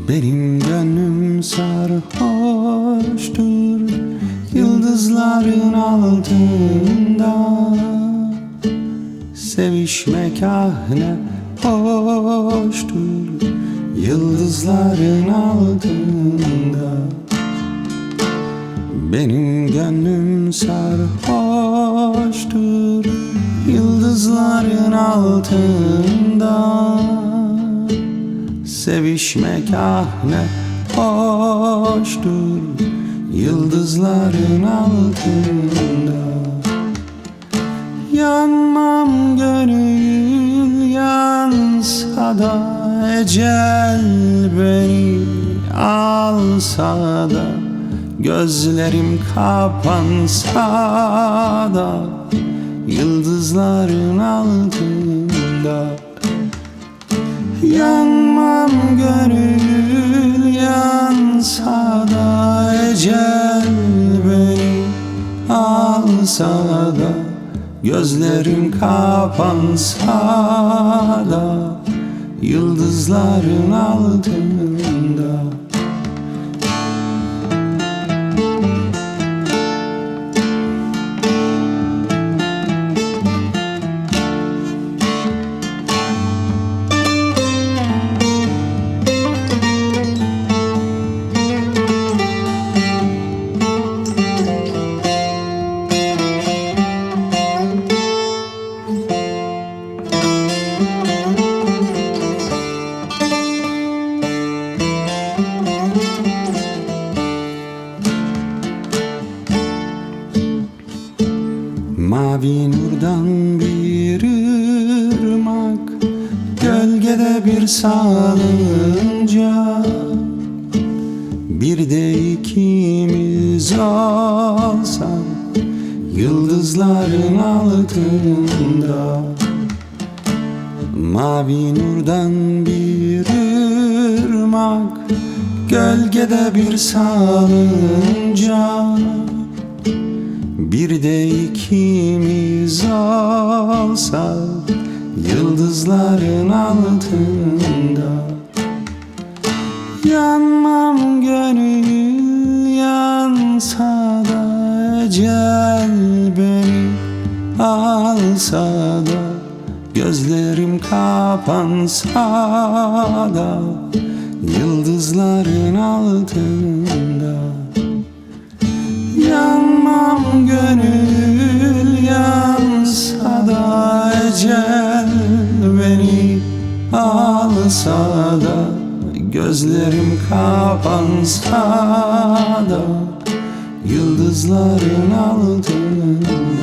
Benim gönlüm sarhoştur yıldızların altında. Sevişmek ah ne hoştur yıldızların altında. Benim gönlüm sarhoştur yıldızların altında. Sevişmek ah ne hoştur yıldızların altında. Yanmam gönül yansa da, ecel beni alsa da, gözlerim kapansa da, yıldızların altında. Yanmam gönül yansa da, ecel beni alsa da, gözlerim kapansa da, yıldızların altında. Mavi nurdan bir ırmak, gölgede bir salınca. Bir de ikimiz olsak yıldızların altında. Mavi nurdan bir ırmak, gölgede bir salınca. Bir de ikimiz olsak yıldızların altında. Yanmam gönül yansa da, ecel beni alsa da, gözlerim kapansa da, yıldızların altında. Yanmam gönül yansa da, ecel beni alsa da, gözlerim kapansa da, yıldızların altında.